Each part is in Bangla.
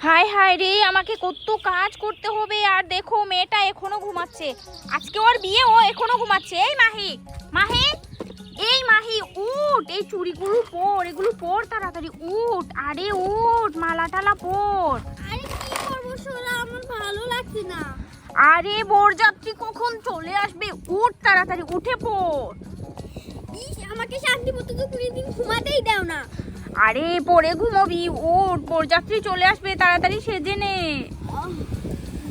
হায় হায় রে, আমাকে কত কাজ করতে হবে। আর দেখো মেয়েটা এখনো ঘুমাচ্ছে, আজকে ওর বিয়ে, ও এখনো ঘুমাচ্ছে। এই মাহি, মাহি, এই মাহি উঠ, এই চুড়িগুলো পর, এগুলো পর তাড়াতাড়ি উঠ। আরে উঠ, মালা টালা পর। আরে কি করবো সোনা, আমার ভালো লাগছে না। আরে বরযাত্রী কখন চলে আসবে, উঠ তাড়াতাড়ি, উঠে পড়। আমাকে শান্তি মতো তো কোনোদিন ঘুমাতেই দাও না। আরে পরে ঘুমোবি, উঠ, বরযাত্রী চলে আসবে, তাড়াতাড়ি সেজে নে।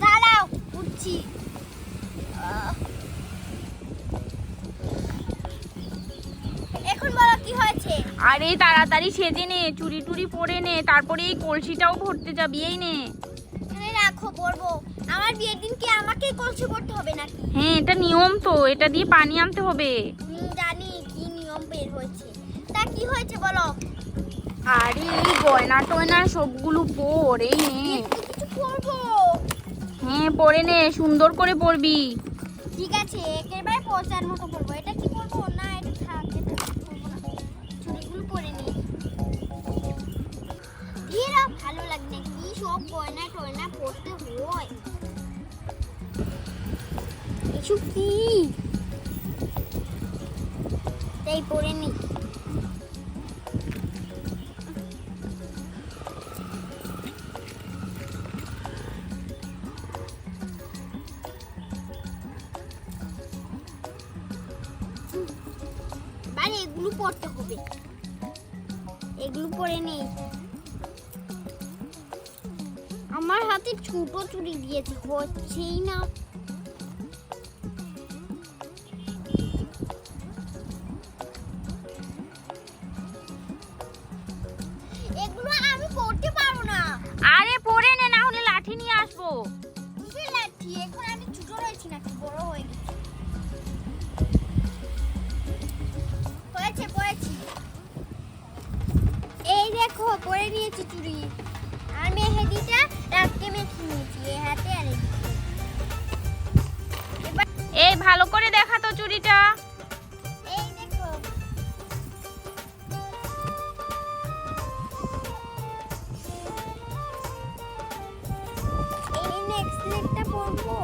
দাঁড়াও, উঠছি। এখন বলো কি হয়েছে? আরে তাড়াতাড়ি সেজে নে, চুড়ি টুড়ি পরে নে, তারপরে এই কলসিটাও ভরতে যাবি, এই নে। এখানে রাখো, পরবো। আমার বিয়ের দিন কি আমাকে কলসি করতে হবে নাকি? হ্যাঁ, এটা নিয়ম তো, এটা দিয়ে পানি আনতে হবে। জানি কি নিয়ম বের হয়েছে। তা কি হয়েছে বলো? আরে এই গয়না টয়না সবগুলো পর, এই নে। কিছু করবো? হ্যাঁ পরে নে, সুন্দর করে পরবি। ঠিক আছে, একেবারে পচার মতো পরবো। এটা কি করবো না, এটা থাক, এটা করবো না। চুড়িগুলো পরে নি। এরা ভালো লাগে না, কি সব গয়না টয়না পরতে হয়। এসব কি? তাই পরে নি। মানে এগুলো পড়তে হবে, এগুলো পরে নেই। আমার হাতে ছোট চুড়ি দিয়েছে, হচ্ছেই না। এগুলো আমি পড়তে পারবো না। আরে পরে নে, না হলে লাঠি নিয়ে আসবো। কিসের লাঠি? এখন আমি ছোট রয়েছি নাকি বড় হয়ে গেছি? পড়েছে, পড়েছি। এই দেখো পরে নিয়েছি চুড়ি। আর মেহেদিটা রাখতে মেখে নিয়েছি এই হাতে আর এই দিকে। এই ভালো করে দেখা তো চুড়িটা। এই দেখো। এই নেক্সট লেগটা পরবো।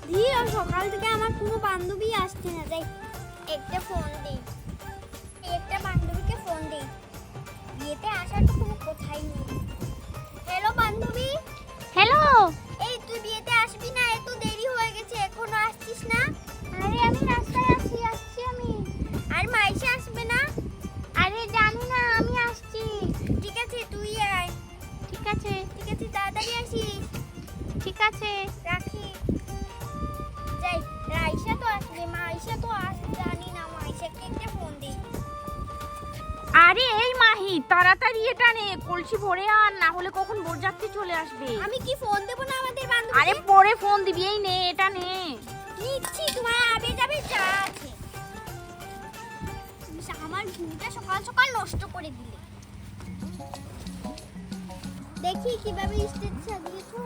ধীর, সকাল থেকে আমার কোনো বান্ধবী আসছে না। যাই একটা ফোন দিই, একটা বান্ধবীকে ফোন দিই। বিয়েতে আসার তো কোনো কথাই নেই। হ্যালো বান্ধবী। হ্যালো। এই তুই বিয়েতে আসবি না? এত দেরি হয়ে গেছে, এখনো আসছিস না? আরে আমি রাস্তায় আসছি আমি। আর মাইশা আসবে না? আরে জানি না, আমি আসছি। ঠিক আছে তুই আয়। ঠিক আছে, ঠিক আছে, তাড়াতাড়ি আসিস। ঠিক আছে। রাখি। যাই, রাইসা তো আসবে, মাইশা তো আসবে জানি না। মাইশাকে একটা ফোন দিই। আরে এই মাহি, তাড়াতাড়ি এটা নে, কলসি ভরে আন, না হলে কখন বরযাত্রী চলে আসবে। আমি কি ফোন দেবো না আমাদের আরে বান্ধবীকে? পরে ফোন দিবি, এই নে, এটা নে। নিচ্ছি, তোমার আবে যাবে যা আছে। আমার ঘুমটা সকাল সকাল নষ্ট করে দিলে। দেখি কিভাবে স্টেজ সাজিয়েছো।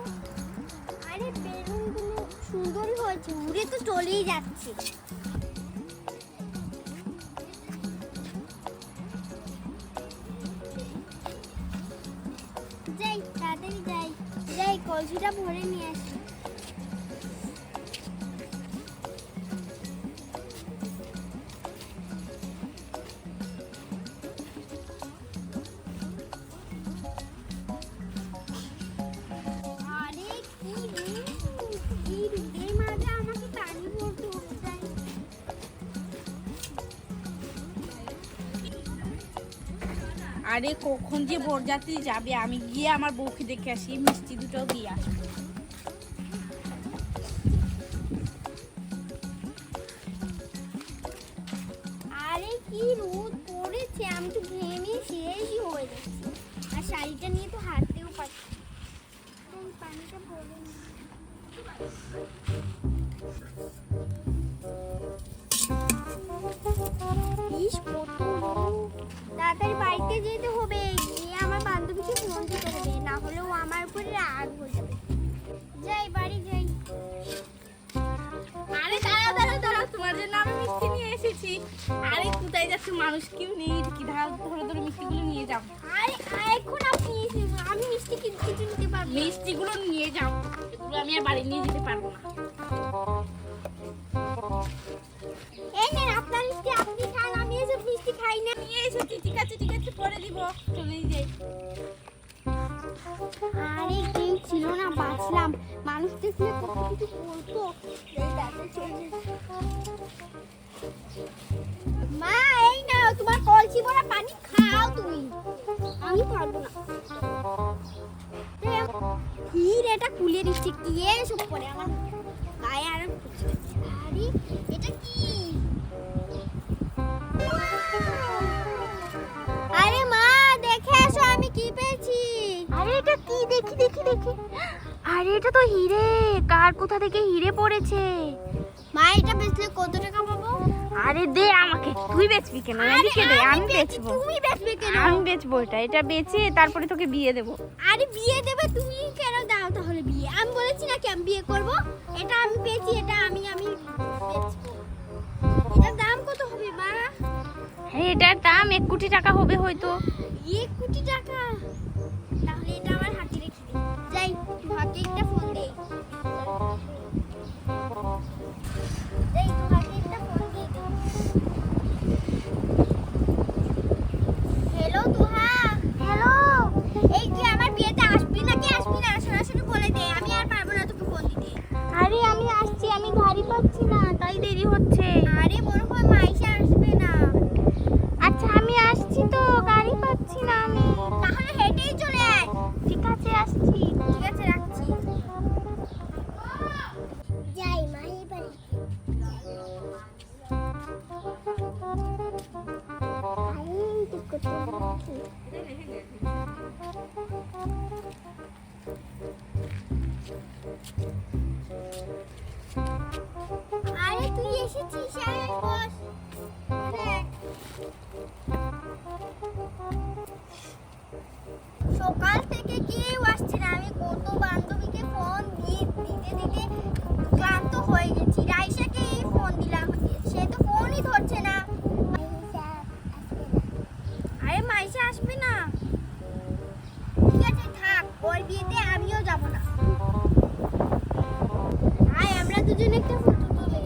আরে বেলুনগুলো সুন্দরই হয়েছে, উড়ে তো চলেই যাচ্ছে। যাই, তাড়াতাড়ি যাই। যাই, কলসিটা ভরে নিয়ে আসি। আরে কি রোদ, এই রোদের মাঝে আমাকে পানি ভরতে হচ্ছে। আরে কখন যে বরযাত্রী যাবে, আমি গিয়ে আমার বউকে দেখে আসি, মিষ্টি দুটোও দিয়ে আসি। আরে কি রোদ পড়েছে, আমি তো ঘেমে শেষই হয়ে যাচ্ছি। আর শাড়িটা নিয়ে তো হাঁটতেও পারছি না। এই পানিটা ভরে নিই। ইস, কত রোদ। তাড়াতাড়ি বাড়িতে যেতে হবে, গিয়ে আমার বান্ধবীকে ফোন দিতে হবে, না হলে ও আমার উপরে রাগ হয়ে যাবে। যাই, বাড়ি যাই। আরে দাঁড়াও দাঁড়াও দাঁড়াও, তোমার জন্য জন্য আমি মিষ্টি নিয়ে এসেছি। আরে কোথায় যাচ্ছে, মানুষ কেউ নেই, কি ধরে ধরে মিষ্টিগুলো নিয়ে যাও। আরে এখন আপনি আমি মিষ্টি কিছু নিতে পারবো না। মিষ্টিগুলো নিয়ে যাও, এগুলো আমি আর বাড়ি নিয়ে যেতে পারবো না। এই নেন আপনার মিষ্টি, আপনি খান, আমি এসব মিষ্টি খাই না। নিয়ে এসেছি, ঠিক আছে ঠিক আছে, পরে দিব, চলেই যাই। আরে কেউ ছিল না, বাঁচলাম। মানুষ দেখলে কত কিছু বলতো। মা এই নাও তোমার কলসি ভরা পানি, খাও তুমি। আমি পারবো না। হির এটা খুলে দিচ্ছি, কি এসব করে আমার গায়ে আর আরে এটা কি? আরে মা দেখে এসো আমি কি পেয়েছি। আরে এটা কি, দেখি দেখি দেখি। আরে এটা তো হিরে, কার কোথা থেকে হিরে পড়েছে। মা এটা বেচলে কত টাকা পাবো? আরে দে আমাকে, তুই বেচবি কেন? এদিকে দে, আমি বেচবো। তুমি বেচবে কেন? আমি বেচবো এটা বেচে তারপরে তোকে বিয়ে দেবো। আরে বিয়ে দেবে তুমি, কেন দাও তাহলে বিয়ে? আমি বলেছি নাকি আমি বিয়ে করব? এটা আমি পেয়েছি, এটা আমি বেচবো। এটার দাম কত হবে মা? হ্যাঁ এটার দাম 1 কোটি টাকা হবে হয়তো। 1 কোটি টাকা? তাহলে এটা আমার হাতে রেখে দিই। যাই তোমাকে একটা ফোন দেই। যাই তোমাকে একটা ফোন দিয়ে দিই। হ্যালো তুহা। হ্যালো। এই তুই আমার বিয়েতে আসবি নাকি আসবি না? সরাসরি বলে দে, আমি আর পারবো না তোকে ফোন দিতে। আরে আমি আসছি, আমি গাড়ি পাচ্ছি না, তাই দেরি হচ্ছে। আরে মনে হয় মাইশা আসবে না। আচ্ছা আমি আসছি তো, গাড়ি পাচ্ছি না আমি। তাহলে হেঁটেই চলে আয়। ঠিক আছে আসছি। ঠিক আছে রাখছি। যাই মাহি বাড়ি। আরে তুই এসেছিস, আয় বস। সকাল থেকে কেউ আসছে না, আমি কত বান্ধবীকে ফোন দিতে ক্লান্ত হয়ে গেছি। রাইসাকে ফোন দিলাম, সে তো ফোনই ধরছে না। আরে মাইশা আসবে না? ঠিক আছে থাক, ওর বিয়েতে আমিও যাব না। আয় আমরা দুজনে একটা ফটো তুলি।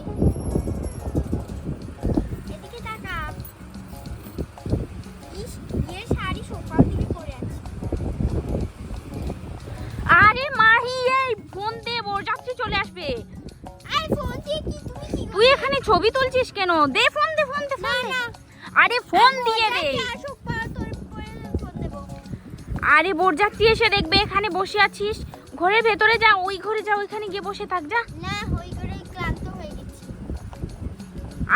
এদিকে তাকা। ইস, বিয়ের শাড়ি সকাল থেকে পরে আছি। আরে মাহি এই ফোন দে, বরযাত্রী চলে আসবে। আরে ফোন দিয়ে কি তুমি কি? তুই এখানে ছবি তুলছিস কেন? দে ফোন দে, ফোন দে, ফোন দে। আরে ফোন দিয়ে দে। আসুক পর তোর পরে ফোন দেব। আরে বরযাত্রী এসে দেখবে এখানে বসে আছিস। ঘরের ভেতরে যা, ওই ঘরে যা, ওইখানে গিয়ে বসে থাক যা। না হই করে ক্লান্ত হয়ে গেছি।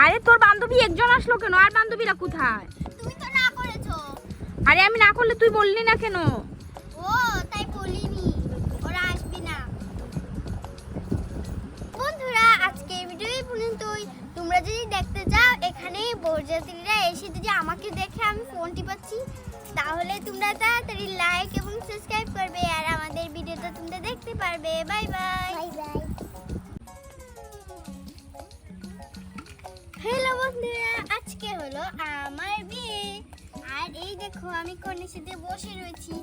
আরে তোর বান্ধবী একজন আসলো কেন, আর বান্ধবীরা কোথায়? তুমি তো না করেছো। আরে আমি না করলে তুই বললি না কেন? ও তাই বলিনি, ওরা আসবে না। বন্ধুরা আজকে এই ভিডিও এই পর্যন্তই। তোমরা যদি দেখতে চাও এখানে বরযাত্রীরা এসে যদি আমাকে দেখে আমি ফোন টিপাচ্ছি, তাহলে তোমরা তাড়াতাড়ি লাইক এবং সাবস্ক্রাইব করবে আর আমাদের ভিডিওটা তোমরা দেখতে পারবে। Bye bye. হ্যালো বন্ধুরা, আজকে হলো আমার বিয়ে। আর এই দেখো আমি কনের সাথে বসে রয়েছি।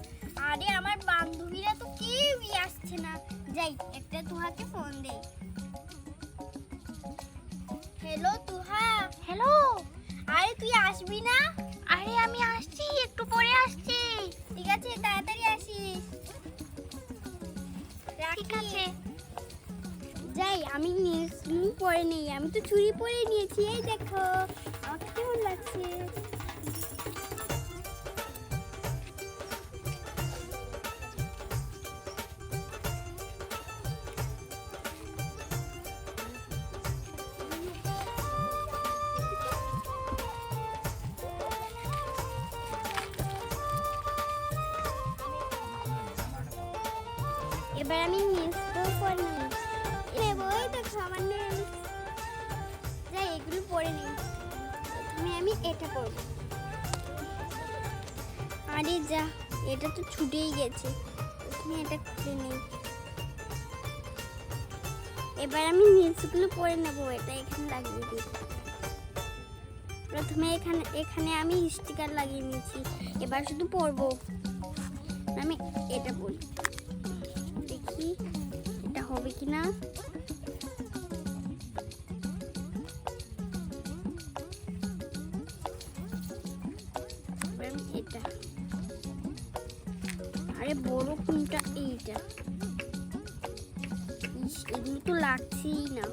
আরে আমার বান্ধবীরা তো কেউই আসছে না। যাই একটা তুহাকে ফোন দেই। হ্যালো তুহা। হ্যালো। আরে তুই আসবি না? আরে আমি আসছি, একটু পরে আসছি। ঠিক আছে তাড়াতাড়ি আসিস। ঠিক আছে। যাই আমি পরে নেই, আমি তো চুড়ি পরে নিয়েছি। এই দেখো আমাকে কেমন লাগছে। এবার আমি নেক্সট পরে নেব। এই দেখো আমার নেক্সট। যাই এগুলো পরে নিই। আমি এটা পরব। আরে যা, এটা তো ছুটেই গেছে। আমি এটা খুলে নিই। এবার আমি নিচগুলো পরে নেব, এটা এখানে লাগিয়ে দিই। প্রথমে এখানে আমি স্টিকার লাগিয়ে নিয়েছি, এবার শুধু পরবো। আমি এটা বলি, দেখি এটা হবে কিনা। এটা আরে বড় কোনটা? এইটা। এগুলো তো লাগছেই না।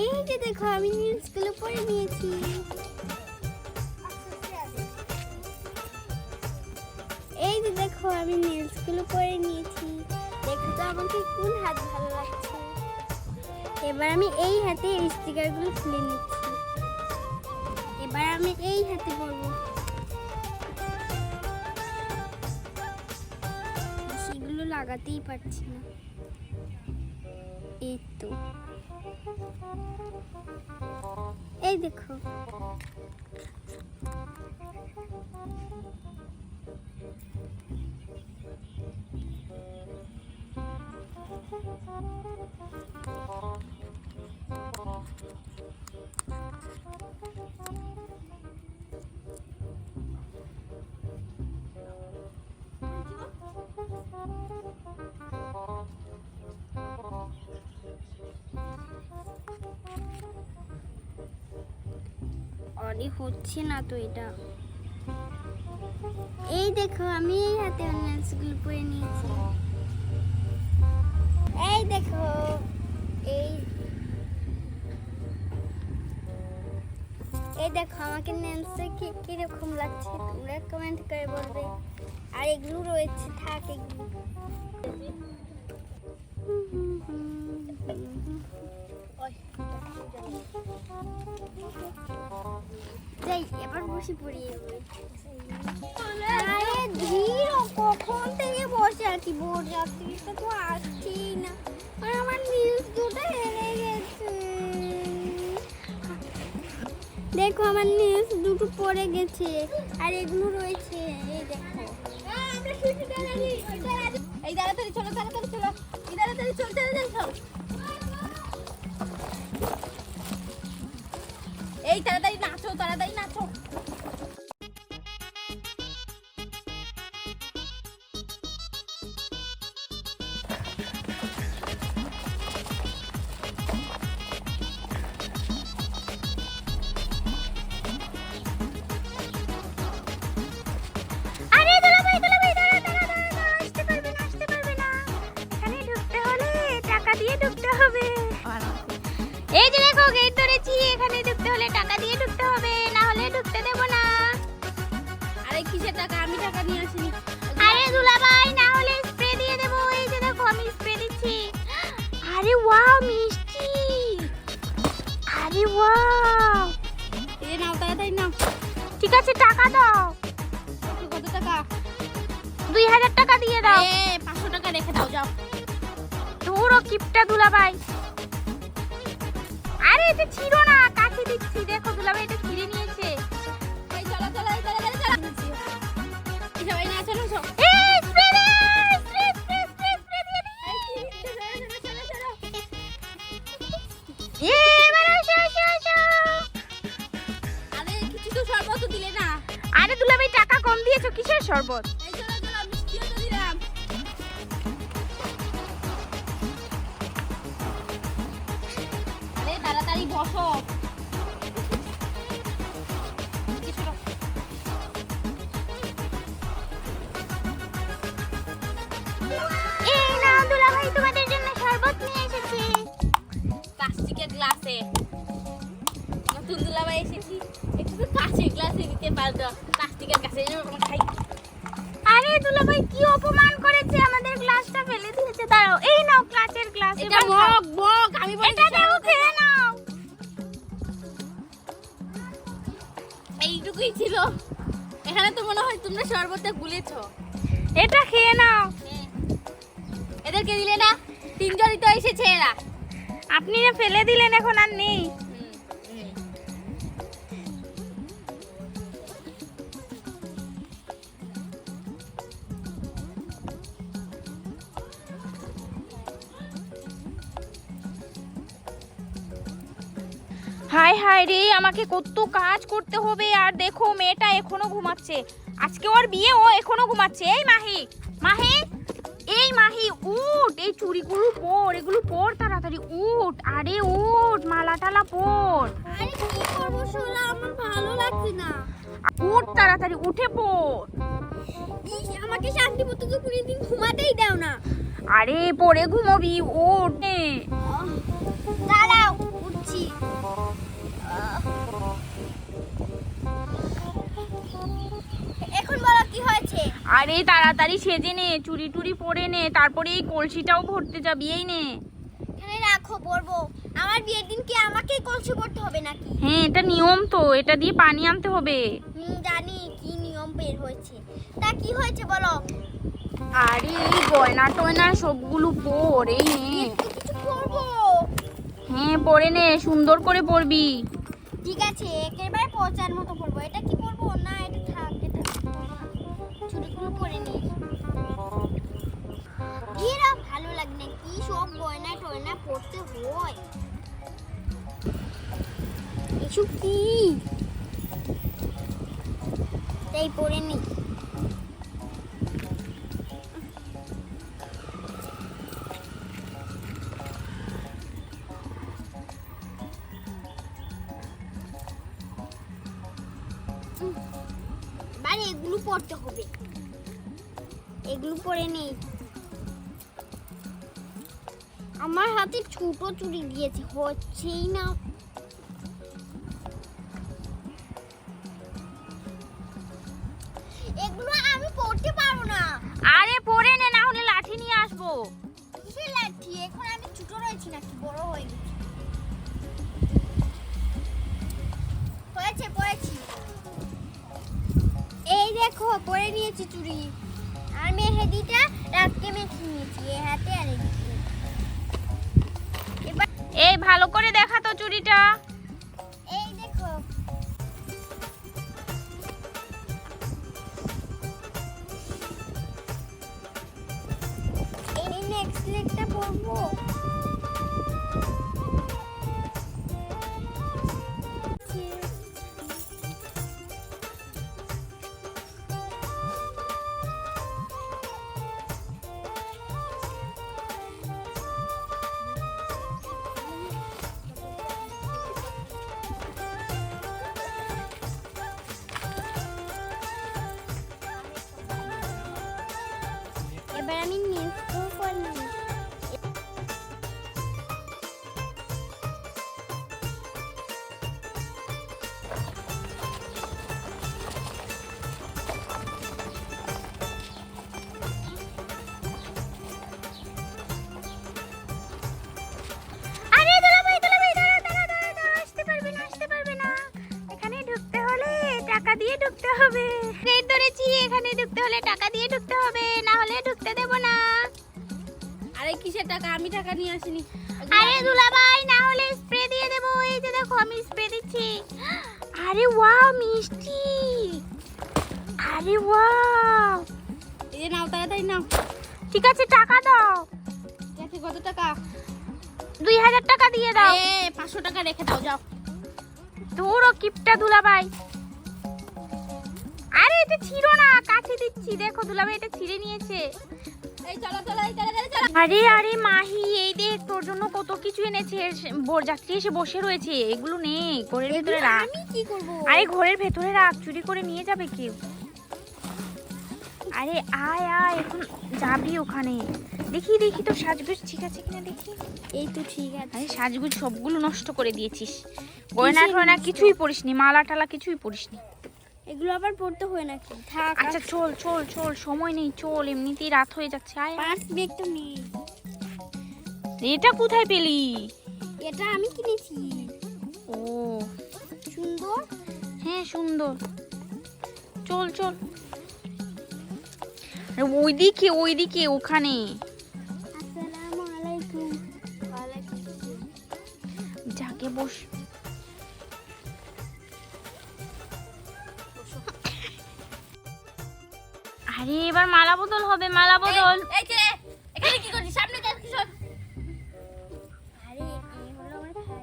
এই যে দেখো আমি নিউজগুলো পড়ে নিয়েছি। এই যে দেখো আমি নিউজগুলো পড়ে নিয়েছি। দেখো তো আমাকে কোন হাত ভালো লাগছে। এবার আমি এই হাতে স্টিকারগুলো খুলে নিচ্ছি। এবার আমি এই হাতে পরবো। সেগুলো লাগাতেই পারছি না। এই তো, এই দেখো অনেক হচ্ছে না তো এটা। এই দেখো আমি এই হাতে অন্যান্যগুলো পরে নিয়েছি। এই দেখো এই দেখো আমাকে ন্যান্সে কিরকম লাগছে তোমরা কমেন্ট করে বলবে। আর এগুলো রয়েছে, থাক এগুলো। যাই এবার বসে পড়ি। আরে ধীর, কখন থেকে বসে আছি, বোর যাত্রী তো আসছি না। আর আমার নিউজ দুটো হেরে গেছে। দেখো আমার নিউজ দুটো পড়ে গেছে, আর এগুলো রয়েছে। এই দেখো এই তাড়াতাড়ি চলো, তাড়াতাড়ি চলো, এই তাড়াতাড়ি চল, তাড়াতাড়ি চল, এই তাড়াতাড়ি নাচো, তাড়াতাড়ি নাচো। আরে দুলাভাই, দুলাভাই, দাঁড়া, দাঁড়া, দাঁড়া, দাঁড়া, আসতে পারবে না, আসতে পারবে না। এখানে ঢুকতে হলে টাকা দিয়ে ঢুকতে হবে। এই যে দেখো গেট ধরেছি, এখানে ঢুকতে হলে টাকা দিয়ে ঢুকতে হবে, না হলে ঢুকতে দেব না। আরে কিসের টাকা? আমি টাকা নিয়ে আসিনি। আরে দুলাভাই, না হলে স্প্রে দিয়ে দেব। এই যে দেখো আমি স্প্রে দিচ্ছি। আরে ওয়াও, মিষ্টি। আরে ওয়াও, এই নাও, তাড়াতাড়ি নাও। ঠিক আছে, টাকা দাও। কত টাকা? 2000 টাকা দিয়ে দাও। 500 টাকা রেখে দাও, যাও। ধরো কিপটা দুলাভাই। আরে এটা ছিল না, কাছে দিচ্ছি। দেখো দুলাভাই এটা ছিঁড়ে নিয়েছে। এই চলো চলো, এই তাড়াতাড়ি চলো। এই সবাই না, চলো চলো। এই স্প্রে দে, স্প্রে স্প্রে স্প্রে স্প্রে দিয়ে দি। চলো চলো চলো। এবার আসো আসো আসো। আরে কিছু তো শরবত দিলে না। আরে দুলাভাই টাকা কম দিয়েছো, কিসের শরবত? এই চলো চলো, মিষ্টিও তো দিলাম। আরে তাড়াতাড়ি বসো। এই নাও দুলাভাই, তোমাদের জন্য শরবত নিয়ে এসেছি প্লাস্টিকের গ্লাসে। নতুন দুলাভাই এসেছি, একটু তো কাঁচের গ্লাসে দিতে পারতো, প্লাস্টিকের গ্লাসে খাই। আরে দুলাভাই কি অপমান করেছে, আমাদের গ্লাসটা ফেলে দিয়েছে। দাঁড়াও, এই নাও কাঁচের গ্লাস। এটা মগ মগ, আমি বলি এটা দাও, খেয়ে নাও। এইটুকুই ছিল। এখানে তো মনে হয় তোমরা শরবতে গুলেছ। এটা খেয়ে নাও। এদেরকে দিলে না, তিনজনই তো এসেছে এরা। আপনি না ফেলে দিলেন, এখন আর নেই। হায় হায় রে, আমাকে কত কাজ করতে হবে। আর দেখো মেয়েটা এখনো ঘুমাচ্ছে, আজকে ওর বিয়ে, ও এখনো ঘুমাচ্ছে। এই মাহি, মাহি, এই মাহি উঠ, এই চুড়িগুলো পর, এগুলো পর তাড়াতাড়ি উঠ। আরে উঠ, মালা টালা পর। আরে কি করবো সোনা, আমার ভালো লাগছে না। উঠ তাড়াতাড়ি, উঠে পর। ইস, আমাকে শান্তি মতো তো পুরো দিন ঘুমাতেই দাও না। আরে পরে ঘুমোবি, ওঠ। দাঁড়াও, উঠছি। এখন বলো কি হয়েছে? আরে তাড়াতাড়ি সেজে নে, চুড়ি টুড়ি পরে নে, তারপরে এই কলসিটাও ভরতে যাবি। এই নে। এখানে রাখো, পরবো। আমার বিয়ের দিন কি আমাকেই কলসি করতে হবে নাকি? হ্যাঁ, এটা নিয়ম তো, এটা দিয়ে পানি আনতে হবে। জানি কি নিয়ম বের হয়েছে। তা কি হয়েছে বলো? আরে এই গয়না টয়না সবগুলো পর, এই নে। একটু কিছু করবো। হ্যাঁ পরে নে, সুন্দর করে পরবি। ঠিক আছে, একেবারে পচার মতো পরবো। এটা কি পরবো? না এটা থাক, এটা চুড়িগুলো পরে নি। এরা ভালো লাগে না, কি সব গয়না টয়না পরতে হয়। এসব কি? তাই পরে নি। মানে এগুলো পড়তে হবে, এগুলো পরে নেই। আমার হাতে ছোট চুড়ি দিয়েছে, হচ্ছেই না। এগুলো আমি পড়তে পারবো না। আরে পরে নে, না হলে লাঠি নিয়ে আসবো। কিসের লাঠি? এখন আমি ছোট রয়েছি নাকি বড় হয়ে গেছি? হয়েছে, পড়েছি। এই দেখো পরে নিয়েছি চুড়ি। আর মেহেদিটা রাতকে মেখে নিয়েছি এই হাতে আর এদিকে। এবার এই ভালো করে দেখা তো চুড়িটা। এই দেখো, এই নেক্সট লেগটা পরবো। এবার আমি নেক্সট করব। আরে দুলাভাই, দুলাভাই, দাঁড়াও, দাঁড়াও, দাঁড়াও, দাঁড়াও, আসতে পারবে না, আসতে পারবে না। এখানে ঢুকতে হলে টাকা দিয়ে ঢুকতে হবে। গেট ধরেছি, এখানে ঢুকতে হলে টাকা দিয়ে ঢুকতে হবে, না হলে ঢুকতে দেব না। আরে কিসের টাকা? আমি টাকা নিয়ে আসিনি। আরে দুলাভাই, না হলে স্প্রে দিয়ে দেব। এই যে দেখো, আমি স্প্রে দিচ্ছি। আরে ওয়াও, মিষ্টি। আরে ওয়াও। এই যে নাও, তাড়াতাড়ি নাও। ঠিক আছে, টাকা দাও। ঠিক আছে, কত টাকা? 2000 টাকা দিয়ে দাও। এ 500 টাকা রেখে দাও, যাও। ধুরো কিপটা দুলাভাই। আরে এটা ছিল না, কাছে দিচ্ছি। দেখো দুলাভাই, এটা ছিঁড়ে নিয়েছে। এই চলো চলো, এই চলো চলো চলো। আরে আরে মাহি, এই দেখ তোর জন্য কত কিছু এনেছে। বরযাত্রী এসে বসে রয়েছে, এগুলো নেই, ঘরের ভেতরে রাখ। আমি কি করব? আরে ঘরের ভেতরে রাখ, চুরি করে নিয়ে যাবে কেউ। আরে আয় আয়, এখন যাবি ওখানে। দেখি দেখি তো সাজগোজ ঠিক আছে কিনা দেখি। এই তো ঠিক আছে। আরে সাজগোজ সবগুলো নষ্ট করে দিয়েছিস। গয়না টয়না কিছুই পরিসনি, মালা টালা কিছুই পরিসনি। এগুলো আবার পড়তে হয় নাকি? থাক। আচ্ছা চল চল চল, সময় নেই, চল, এমনিতেই রাত হয়ে যাচ্ছে। আয় আয়। পার্স ব্যাগ তো নেই। এটা কোথায় পেলি? এটা আমি কিনেছি। ও সুন্দর। হ্যাঁ সুন্দর। চল চল। ওইদিকে ওইদিকে ওখানে। আসসালামু আলাইকুম। যাকে বস। আরে এবার মালা বদল হবে, মালা বদল। এই কে এখানে কি করছিস? সামনে যা কি সর। আরে এই হলো আমার ভাই।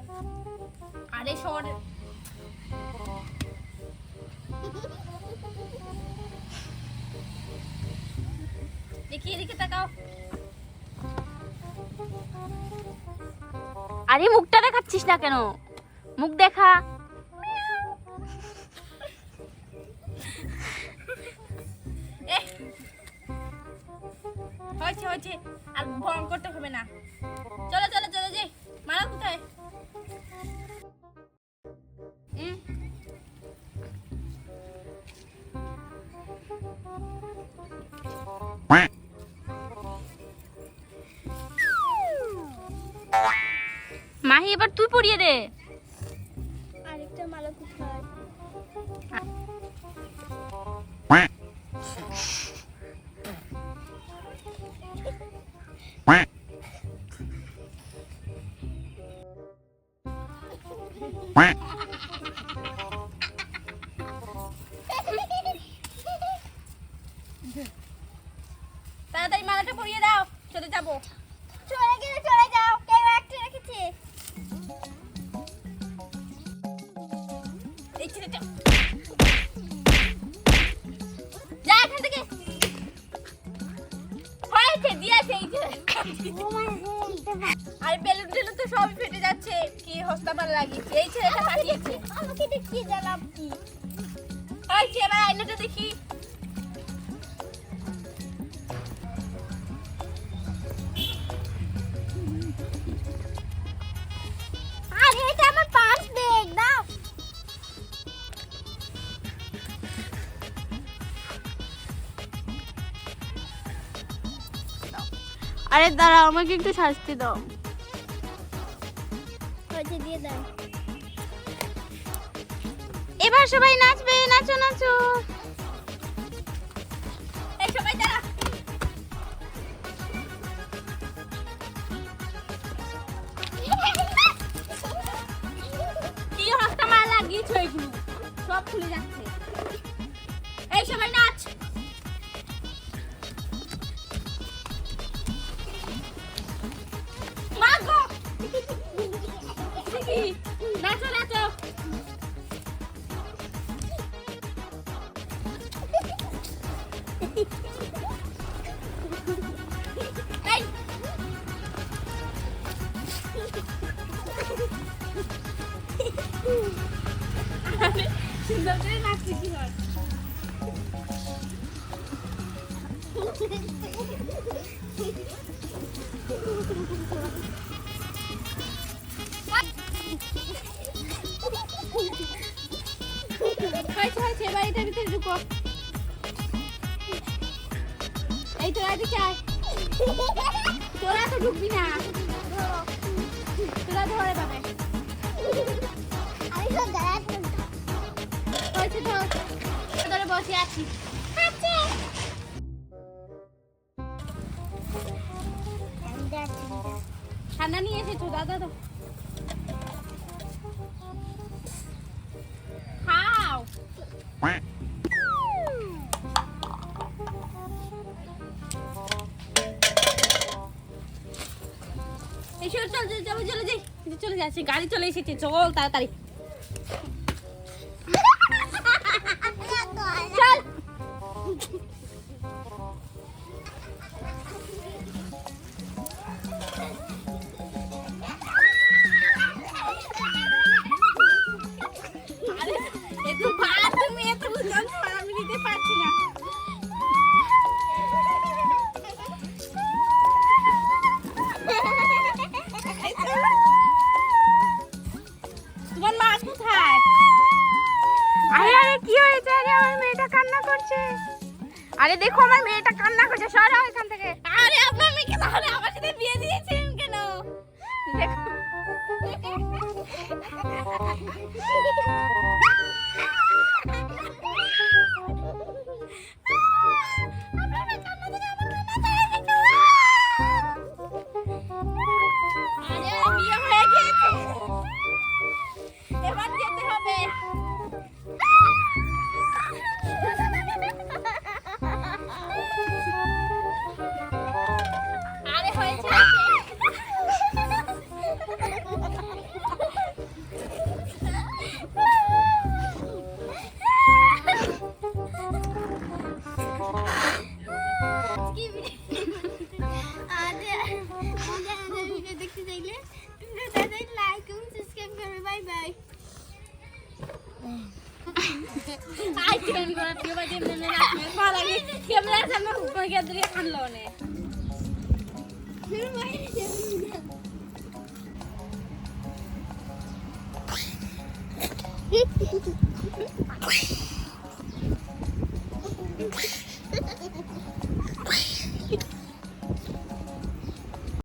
আরে সর। দেখি এদিকে তাকাও। আরে মুখটা দেখাচ্ছিস না কেন? মুখ দেখা। হয়েছে হয়েছে, আর ভরম করতে হবে না। চলো চলো চলো যাই। মালা কোথায়? মাহি এবার তুই পরিয়ে দে। আরেকটা মালা কোথায়? তাড়াতাড়ি মালাটা পরিয়ে দাও, চলে যাবো। চলে গেলে চলে যাও, কেউ একটা রেখেছে। এই ছেলেটা যা এখান থেকে। হয়েছে দিয়েছে এই যে। আর বেলুন টেলুন তো সবই ফেটে যাচ্ছে, কি হস্তামাল লাগিয়েছে। এই ছেলেটা পাঠিয়েছে। আমাকে দেখিয়ে দিলাম কি? হয়েছে, এবার আয়নাটা দেখি। আরে এটা আমার পার্স ব্যাগ দাও। আরে দাঁড়া, আমাকে একটু শাস্তি দাও। হয়েছে দিয়ে দাও। এবার সবাই নাচবে, নাচো নাচো। এই সবাই দাঁড়া। কি হস্তামাল লাগিয়েছো এগুলো? সব খুলে যাচ্ছে। এই সবাই নাচ। মাগো দেখি, নাচো নাচো। এই সুন্দর করে নাচতে কি হয়? হয়েছে হয়েছে, এবার এটার ভিতরে ঢুকো। এই তোরা এদিকে আয়। তোরা তো ঢুকবি না, তোরা ধরে পাবে। আমি সব দাঁড়া। হয়েছে ধর, ধরে বসে আছি। ঠান্ডা নিয়ে এসেছো দাদা? তো খাও। এই চল চল চল চলে যাই, চলে যাচ্ছে, গাড়ি চলে এসেছে, চল তাড়াতাড়ি চল। আরে এত ভাত তুমি এত বুঝলাম, আমি নিতে পারছি না। তোমার মা কোথায়? আরে আরে কি হয়েছে? আরে আমার মেয়েটা কান্না করছে। আরে দেখো আমার মেয়েটা কান্না করছে, সরাও এখান থেকে। আরে আপনার মেয়েকে তাহলে আমার সাথে বিয়ে দিয়েছেন কেন? দেখো আইটেম করে দিয়ে বাজে মেনে রাখলে ভালো লাগে ক্যামেরার সামনে উপরে গিয়ে ধরে খানলো না Hehehe